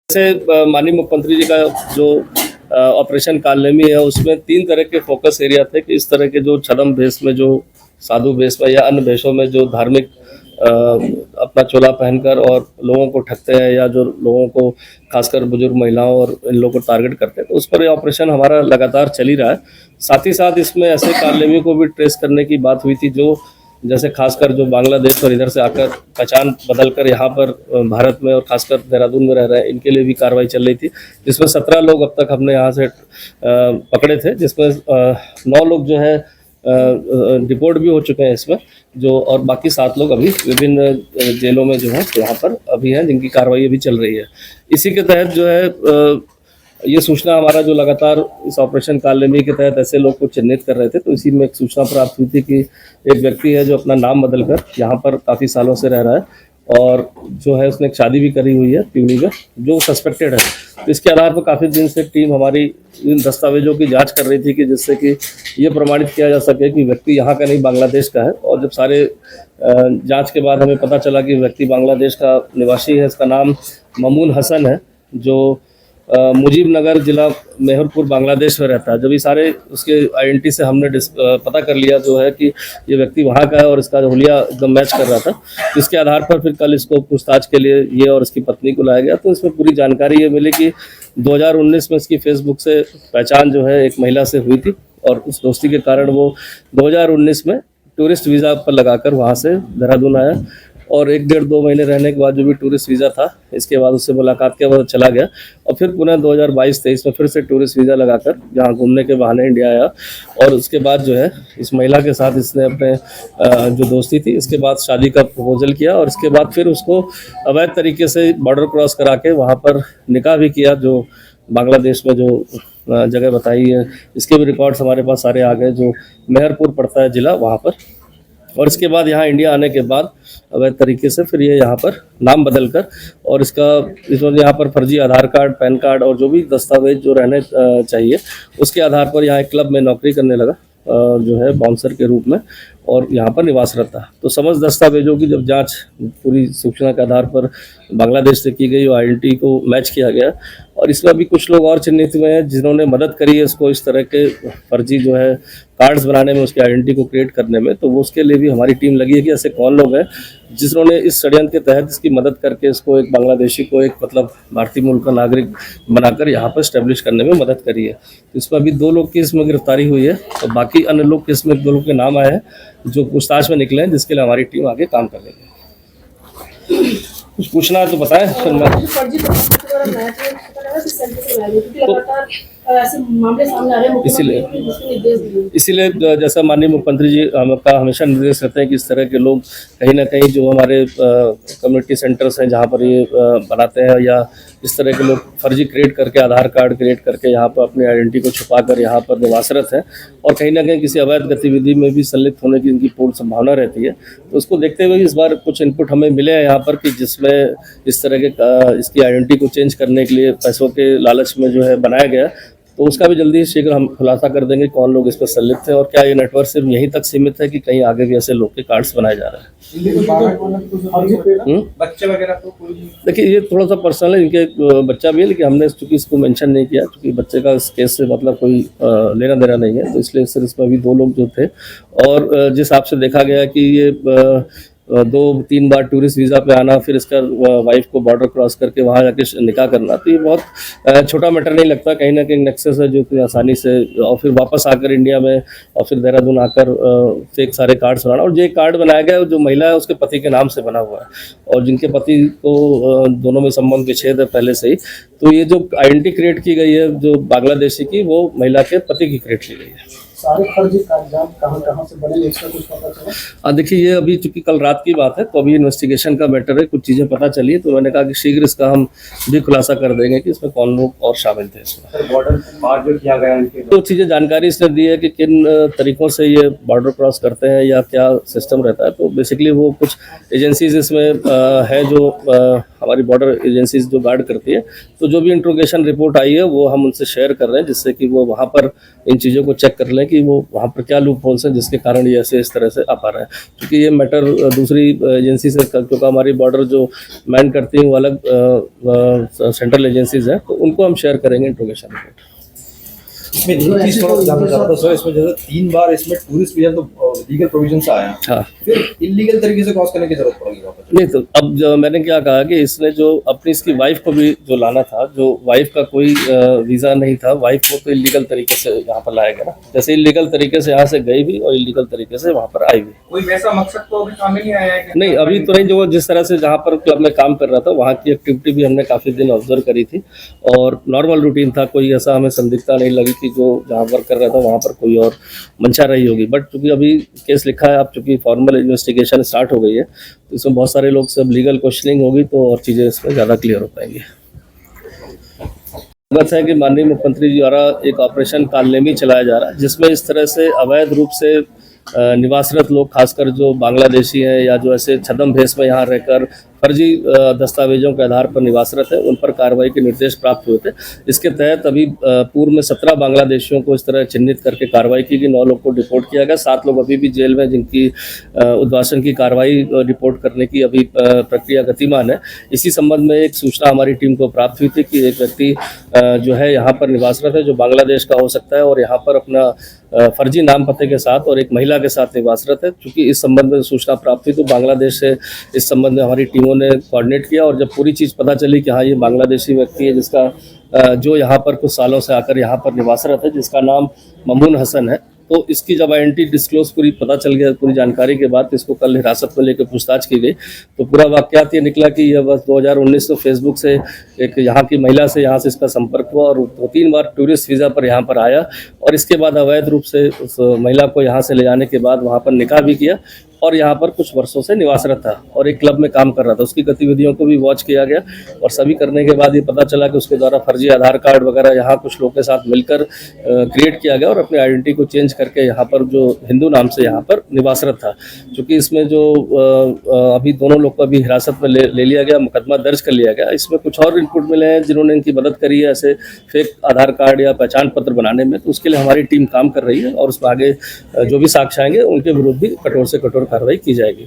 जैसे माननीय मुख्यमंत्री जी का जो ऑपरेशन कालनेमी है, उसमें 3 तरह के फोकस एरिया थे कि इस तरह के जो छद्म भेष में, जो साधु भेष में या अन्य भेषों में जो धार्मिक अपना चोला पहनकर और लोगों को ठगते हैं या जो लोगों को खासकर बुजुर्ग महिलाओं और इन लोगों को टारगेट करते हैं, तो उस पर ये ऑपरेशन हमारा लगातार चल ही रहा है। साथ ही साथ इसमें ऐसे कालनेमी को भी ट्रेस करने की बात हुई थी जो जैसे खासकर जो बांग्लादेश और इधर से आकर पहचान बदलकर यहाँ पर भारत में और खासकर देहरादून में रह रहे हैं, इनके लिए भी कार्रवाई चल रही थी, जिसमें 17 लोग अब तक हमने यहाँ से पकड़े थे, जिसमें 9 लोग जो है रिपोर्ट भी हो चुके हैं इसमें, जो और बाकी 7 लोग अभी विभिन्न जेलों में जो है यहाँ पर अभी हैं, जिनकी कार्रवाई अभी चल रही है। इसी के तहत जो है ये सूचना हमारा जो लगातार इस ऑपरेशन कालनेमी के तहत ऐसे लोग को चिन्हित कर रहे थे, तो इसी में एक सूचना प्राप्त हुई थी कि एक व्यक्ति है जो अपना नाम बदलकर यहाँ पर काफ़ी सालों से रह रहा है और जो है उसने एक शादी भी करी हुई है त्रिवेणी में, जो सस्पेक्टेड है। तो इसके आधार पर काफ़ी दिन से टीम हमारी इन दस्तावेजों की जांच कर रही थी कि जिससे कि ये प्रमाणित किया जा सके कि व्यक्ति यहाँ का नहीं बांग्लादेश का है। और जब सारे जाँच के बाद हमें पता चला कि व्यक्ति बांग्लादेश का निवासी है, इसका नाम ममून हसन है, जो मुजीब नगर जिला मेहरपुर बांग्लादेश में रहता है। जब ये सारे उसके आइडेंटिटी से हमने पता कर लिया जो है कि ये व्यक्ति वहाँ का है और इसका हुलिया एकदम मैच कर रहा था, तो इसके आधार पर फिर कल इसको पूछताछ के लिए ये और इसकी पत्नी को लाया गया। तो इसमें पूरी जानकारी ये मिली कि 2019 में इसकी फेसबुक से पहचान जो है एक महिला से हुई थी और उस दोस्ती के कारण वो 2019 में टूरिस्ट वीज़ा पर लगाकर वहाँ से देहरादून आया और 1-1.5-2 महीने रहने के बाद जो भी टूरिस्ट वीज़ा था, इसके बाद उससे मुलाकात के बाद चला गया और फिर पुनः 2022-23 में फिर से टूरिस्ट वीज़ा लगाकर यहाँ घूमने के बहाने इंडिया आया। और उसके बाद जो है इस महिला के साथ इसने अपने जो दोस्ती थी, इसके बाद शादी का प्रपोजल किया और इसके बाद फिर उसको अवैध तरीके से बॉर्डर क्रॉस करा के वहाँ पर निकाह भी किया, जो बांग्लादेश में जो जगह बताई है। इसके भी रिकॉर्ड्स हमारे पास सारे आ गए, जो मेहरपुर पड़ता है जिला वहाँ पर। और इसके बाद यहाँ इंडिया आने के बाद अवैध तरीके से फिर ये यहाँ पर नाम बदल कर और इसमें यहाँ पर फर्जी आधार कार्ड, पैन कार्ड और जो भी दस्तावेज जो रहने चाहिए उसके आधार पर यहाँ एक क्लब में नौकरी करने लगा, जो है बाउंसर के रूप में, और यहाँ पर निवासरत था। तो समस्त दस्तावेजों की जब जांच पूरी सूचना के आधार पर बांग्लादेश से की गई और आइडेंटिटी को मैच किया गया और इसमें अभी कुछ लोग और चिन्हित हुए हैं जिन्होंने मदद करी है इसको इस तरह के फर्जी जो है कार्ड्स बनाने में, उसकी आइडेंटिटी को क्रिएट करने में। तो वो उसके लिए भी हमारी टीम लगी है कि ऐसे कौन लोग हैं जिन्होंने इस षड्यंत्र के तहत इसकी मदद करके इसको एक बांग्लादेशी को एक मतलब भारतीय मूल का नागरिक बनाकर यहाँ पर स्टैब्लिश करने में मदद करी है। तो इसमें अभी 2 लोग की इसमें गिरफ्तारी हुई है और बाकी अन्य लोग के इसमें 2 लोग के नाम आए हैं जो पूछताछ में निकले हैं, जिसके लिए हमारी टीम आगे काम कर रही है। कुछ पूछना है तो बताएं फिर मैं इसीलिए जैसा माननीय मुख्यमंत्री जी का हमेशा निर्देश रहते हैं कि इस तरह के लोग कहीं ना कहीं जो हमारे कम्युनिटी सेंटर्स हैं जहाँ पर ये बनाते हैं या इस तरह के लोग फर्जी क्रिएट करके आधार कार्ड क्रिएट करके यहाँ पर अपनी आइडेंटिटी को छुपा कर यहाँ पर निवासरत हैं और कहीं ना कहीं किसी अवैध गतिविधि में भी संलिप्त होने की इनकी पूर्ण संभावना रहती है। तो उसको देखते हुए इस बार कुछ इनपुट हमें मिले हैं यहाँ पर कि जिसमें इस तरह के इसकी आइडेंटिटी को चेंज करने के लिए पैसों के लालच में जो है बनाया गया, तो उसका भी जल्दी शीघ्र हम खुलासा कर देंगे कौन लोग इस पर संलिप्त हैं और क्या ये नेटवर्क सिर्फ यहीं तक सीमित है कि कहीं आगे भी ऐसे लोग के कार्ड्स बनाए जा रहे हैं। बच्चे वगैरह तो देखिए ये थोड़ा सा पर्सनल है, इनके बच्चा भी है, लेकिन हमने चूँकि इसको मेंशन नहीं किया क्योंकि बच्चे का इस केस से मतलब कोई लेना देना नहीं है, तो इसलिए सिर्फ इसमें अभी 2 लोग जो थे। और जिस हिसाब से देखा गया कि ये 2-3 बार टूरिस्ट वीज़ा पे आना, फिर इसका वाइफ को बॉर्डर क्रॉस करके वहाँ जाके निकाह करना, तो ये बहुत छोटा मैटर नहीं लगता। कहीं ना कहीं नेक्सस है जो कि आसानी से और फिर वापस आकर इंडिया में और फिर देहरादून आकर फेक सारे कार्ड्स बनाना। और जो कार्ड बनाया गया है जो महिला है उसके पति के नाम से बना हुआ है और जिनके पति को दोनों में संबंध विच्छेद है पहले से ही, तो ये जो आइडेंटिटी क्रिएट की गई है जो बांग्लादेशी की, वो महिला के पति की क्रिएट की गई है। सारे फर्जी कागजात कहाँ से बने इसका कुछ पता चला? देखिए ये अभी चूंकि कल रात की बात है तो अभी इन्वेस्टिगेशन का मैटर है, कुछ चीज़ें पता चली तो मैंने कहा कि शीघ्र इसका हम भी खुलासा कर देंगे कि इसमें कौन लोग और शामिल थे। इसमें बॉर्डर पार जो किया गया तो चीज़ें जानकारी इसने दी है कि किन तरीक़ों से ये बॉर्डर क्रॉस करते हैं या क्या सिस्टम रहता है। तो बेसिकली वो कुछ एजेंसीज इसमें है जो हमारी बॉर्डर एजेंसीज जो गार्ड करती है, तो जो भी इंट्रोगेशन रिपोर्ट आई है वो हम उनसे शेयर कर रहे हैं जिससे कि वो वहाँ पर इन चीज़ों को चेक कर लें कि कि वो वहाँ पर क्या लूप होल्स हैं जिसके कारण ये ऐसे इस तरह से आ पा रहा है, क्योंकि ये मैटर दूसरी एजेंसी से, क्योंकि हमारी बॉर्डर जो मैन करती हैं वो अलग सेंट्रल एजेंसीज हैं, तो उनको हम शेयर करेंगे इंफॉर्मेशन रिपोर्ट। इसमें एक चीज थोड़ा जानना चाहता था सर, इसमें जैसे 3 बार इसमें टूरिस्ट वीजा तो लीगल प्रोविजन से आया, हाँ, फिर इलीगल तरीके से क्रॉस करने की जरूरत पड़ेगी वापस? नहीं तो अब जो मैंने क्या कहा कि इसने जो अपनी इसकी वाइफ को भी जो लाना था, जो वाइफ का कोई वीज़ा नहीं था, वाइफ को तो इलीगल तरीके से यहाँ पर लाया गया ना, जैसे इलीगल तरीके से यहाँ से गई भी और इलीगल तरीके से वहाँ पर आई भी। कोई वैसा मकसद तो अभी सामने नहीं आया है कि नहीं, अभी तो नहीं। जो जिस तरह से जहाँ पर क्लब में काम कर रहा था वहाँ की एक्टिविटी भी हमने काफ़ी दिन ऑब्जर्व करी थी और नॉर्मल रूटीन था, कोई ऐसा हमें संदिग्धता नहीं लगी कि जो जहाँ वर्क कर रहा था वहाँ पर कोई और मंशा रही होगी। बट चूंकि अभी केस लिखा है, अब चूंकि फॉर्मल इन्वेस्टिगेशन स्टार्ट हो गई है, तो इसमें बहुत सारे लोग से अब लीगल क्वेश्चनिंग होगी तो और चीज़ें इसमें ज़्यादा क्लियर हो पाएंगी। बात है कि माननीय मुख्यमंत्री जी द्वारा एक ऑपरेशन कालनेमी चलाया जा रहा है, जिसमें इस तरह से अवैध रूप से निवासरत लोग, खासकर जो बांग्लादेशी हैं या जो ऐसे छद्म भेष में यहाँ रहकर फर्जी दस्तावेजों के आधार पर निवासरत है, उन पर कार्रवाई के निर्देश प्राप्त हुए थे। इसके तहत अभी पूर्व में 17 बांग्लादेशियों को इस तरह चिन्हित करके कार्रवाई की गई, 9 लोग को डिपोर्ट किया गया, 7 लोग अभी भी जेल में, जिनकी उद्वासन की कार्रवाई रिपोर्ट करने की अभी प्रक्रिया गतिमान है। इसी संबंध में एक सूचना हमारी टीम को प्राप्त हुई थी कि एक व्यक्ति जो है यहाँ पर निवासरत है, जो बांग्लादेश का हो सकता है और यहाँ पर अपना फर्जी नाम पते के साथ और एक महिला के साथ निवासरत है। चूँकि इस संबंध में सूचना प्राप्त हुई तो बांग्लादेश से इस संबंध में हमारी टीमों ने कोऑर्डिनेट किया और जब पूरी चीज़ पता चली कि हाँ ये बांग्लादेशी व्यक्ति है जिसका जो यहाँ पर कुछ सालों से आकर यहाँ पर निवासरत है, जिसका नाम ममून हसन है, तो इसकी जब आइडेंटिटी डिस्क्लोज पूरी पता चल गया, पूरी जानकारी के बाद इसको कल हिरासत में लेकर पूछताछ की गई, तो पूरा वाकयात ये निकला कि यह बस 2019 में फेसबुक से एक यहाँ की महिला से यहाँ से इसका संपर्क हुआ और 2-3 बार टूरिस्ट वीज़ा पर यहाँ पर आया और इसके बाद अवैध रूप से उस महिला को यहाँ से ले जाने के बाद वहाँ पर निकाह भी किया और यहाँ पर कुछ वर्षों से निवासरत था और एक क्लब में काम कर रहा था। उसकी गतिविधियों को भी वॉच किया गया और सभी करने के बाद ये पता चला कि उसके द्वारा फर्जी आधार कार्ड वगैरह यहाँ कुछ लोगों के साथ मिलकर क्रिएट किया गया और अपनी आइडेंटिटी को चेंज करके यहाँ पर जो हिंदू नाम से यहाँ पर निवासरत था। चूँकि इसमें जो अभी दोनों लोग को अभी हिरासत में ले लिया गया, मुकदमा दर्ज कर लिया गया। इसमें कुछ और इनपुट मिले हैं जिन्होंने इनकी मदद करी है ऐसे फेक आधार कार्ड या पहचान पत्र बनाने में, तो उसके लिए हमारी टीम काम कर रही है और उसमें आगे जो भी साक्ष्य आएंगे उनके विरुद्ध भी कठोर से कठोर कार्रवाई की जाएगी।